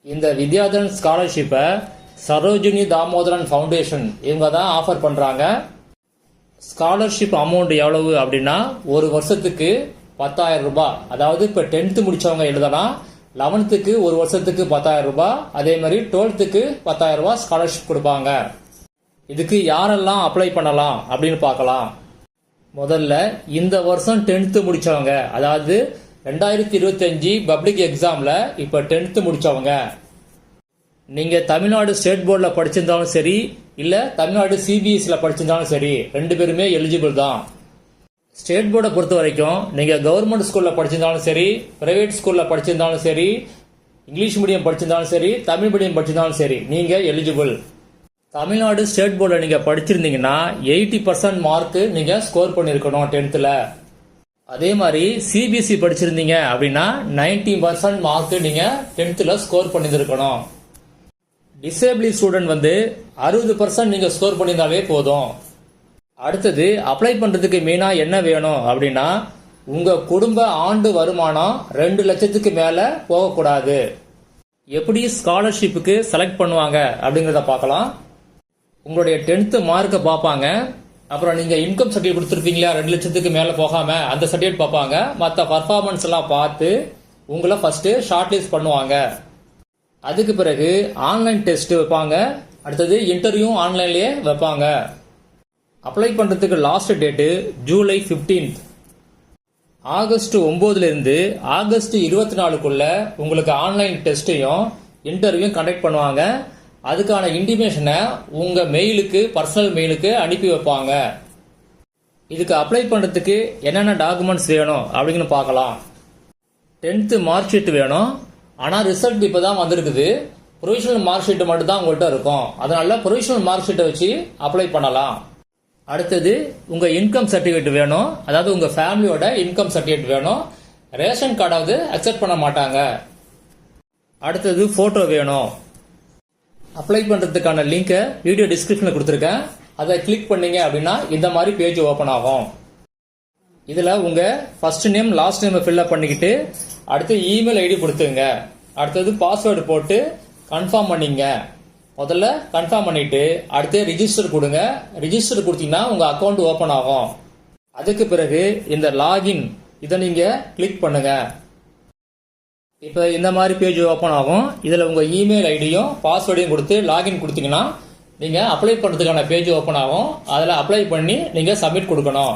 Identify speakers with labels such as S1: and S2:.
S1: இந்த வித்யாதன் ஸ்காலர்ஷிப்பை சரோஜினி தாமோதரன் ஃபவுண்டேஷன் இவங்க தான் ஆஃபர் பண்ணுறாங்க. ஸ்காலர்ஷிப் அமௌண்ட் எவ்வளவு அப்படின்னா ஒரு வருஷத்துக்கு 10,000 ரூபாய். அதாவது இப்போ 10th முடித்தவங்க எழுதலாம், 11th ஒரு வருஷத்துக்கு 10,000 ரூபாய், அதே மாதிரி 12th 10,000 ரூபாய் ஸ்காலர்ஷிப் கொடுப்பாங்க. இதுக்கு யாரெல்லாம் அப்ளை பண்ணலாம் அப்படின்னு பார்க்கலாம். முதல்ல இந்த வருஷம் 10th முடித்தவங்க, அதாவது 2025 பப்ளிக் எக்ஸாமில் இப்போ 10th முடித்தவங்க, நீங்கள் தமிழ்நாடு ஸ்டேட் போர்டில் படிச்சிருந்தாலும் சரி இல்லை தமிழ்நாடு சிபிஎஸ்சியில் படிச்சிருந்தாலும் சரி, ரெண்டு பேருமே எலிஜிபிள் தான். ஸ்டேட் போர்டை பொறுத்த வரைக்கும் நீங்கள் கவர்மெண்ட் ஸ்கூலில் படிச்சிருந்தாலும் சரி, பிரைவேட் ஸ்கூலில் படிச்சிருந்தாலும் சரி, இங்கிலீஷ் மீடியம் படிச்சிருந்தாலும் சரி, தமிழ் மீடியம் படிச்சிருந்தாலும் சரி, நீங்கள் எலிஜிபிள். தமிழ்நாடு ஸ்டேட் போர்டில் நீங்கள் படிச்சிருந்தீங்கன்னா 80% மார்க்கு நீங்கள் ஸ்கோர் பண்ணியிருக்கணும் 10th. அதே மாதிரி சிபிஎஸ்சி படிச்சிருந்தீங்க அப்படின்னா 90% மார்க்கு நீங்கள் 10th ஸ்கோர் பண்ணியிருக்கணும். டிசேபிள் ஸ்டூடெண்ட் 60% நீங்கள் ஸ்கோர் பண்ணியிருந்தாலே போதும். அடுத்தது அப்ளை பண்ணுறதுக்கு மெயினாக என்ன வேணும் அப்படின்னா, உங்கள் குடும்ப ஆண்டு வருமானம் 2 லட்சத்துக்கு மேலே போகக்கூடாது. எப்படி ஸ்காலர்ஷிப்புக்கு செலக்ட் பண்ணுவாங்க அப்படிங்கிறத பார்க்கலாம். உங்களுடைய 10th மார்க்கை பார்ப்பாங்க, அப்புறம் நீங்கள் இன்கம் சர்டிஃபிகேட் கொடுத்துருப்பீங்களா 2 லட்சத்துக்கு மேலே போகாமல், அந்த சர்டிஃபிகேட் பார்ப்பாங்க. மற்ற பர்ஃபார்மன்ஸ் எல்லாம் பார்த்து உங்களை ஃபர்ஸ்ட் ஷார்ட் லிஸ்ட் பண்ணுவாங்க. அதுக்கு பிறகு ஆன்லைன் டெஸ்ட் வைப்பாங்க, அடுத்தது இன்டர்வியூ ஆன்லைன்லேயே வைப்பாங்க. அப்ளை பண்ணுறதுக்கு last date July 15. August 9 August 24 உங்களுக்கு ஆன்லைன் டெஸ்ட்டையும் இன்டர்வியூ கண்டக்ட் பண்ணுவாங்க. அதுக்கான இன்டிமேஷனை உங்கள் மெயிலுக்கு, பர்சனல் மெயிலுக்கு அனுப்பி வைப்பாங்க. இதுக்கு அப்ளை பண்ணுறதுக்கு என்னென்ன டாக்குமெண்ட்ஸ் வேணும் அப்படின்னு பார்க்கலாம். 10th மார்க் ஷீட் வேணும், ஆனால் ரிசல்ட் இப்போ தான் வந்திருக்குது. ப்ரொவிஷனல் மார்க் ஷீட் மட்டும் தான் உங்கள்கிட்ட இருக்கும், அதனால ப்ரொவிஷனல் மார்க் ஷீட்டை வச்சு அப்ளை பண்ணலாம். அடுத்தது உங்கள் இன்கம் சர்டிஃபிகேட் வேணும், அதாவது உங்கள் ஃபேமிலியோட இன்கம் சர்டிஃபிகேட் வேணும். ரேஷன் கார்டாவது அக்செப்ட் பண்ண மாட்டாங்க. அடுத்தது ஃபோட்டோ வேணும். அப்ளை பண்ணுறதுக்கான லிங்கை வீடியோ டிஸ்கிரிப்ஷனில் கொடுத்துருக்கேன், அதை கிளிக் பண்ணீங்க அப்படின்னா இந்த மாதிரி பேஜ் ஓப்பன் ஆகும். இதில் உங்கள் first name last name fill up பண்ணிக்கிட்டு அடுத்து இமெயில் ஐடி கொடுத்துங்க. அடுத்தது பாஸ்வேர்டு போட்டு கன்ஃபார்ம் பண்ணிங்க. முதல்ல கன்ஃபார்ம் பண்ணிட்டு அடுத்து ரிஜிஸ்டர் கொடுங்க. ரிஜிஸ்டர் கொடுத்தீங்கன்னா உங்கள் அக்கௌண்ட் ஓப்பன் ஆகும். அதுக்கு பிறகு இந்த லாகின் இதை நீங்கள் கிளிக் பண்ணுங்க. இப்போ இந்த மாதிரி பேஜ் ஓப்பன் ஆகும். இதில் உங்கள் இமெயில் ஐடியும் பாஸ்வேர்டையும் கொடுத்து லாகின் கொடுத்தீங்கன்னா நீங்கள் அப்ளை பண்ணுறதுக்கான பேஜ் ஓப்பன் ஆகும். அதில் அப்ளை பண்ணி நீங்கள் சப்மிட் கொடுக்கணும்.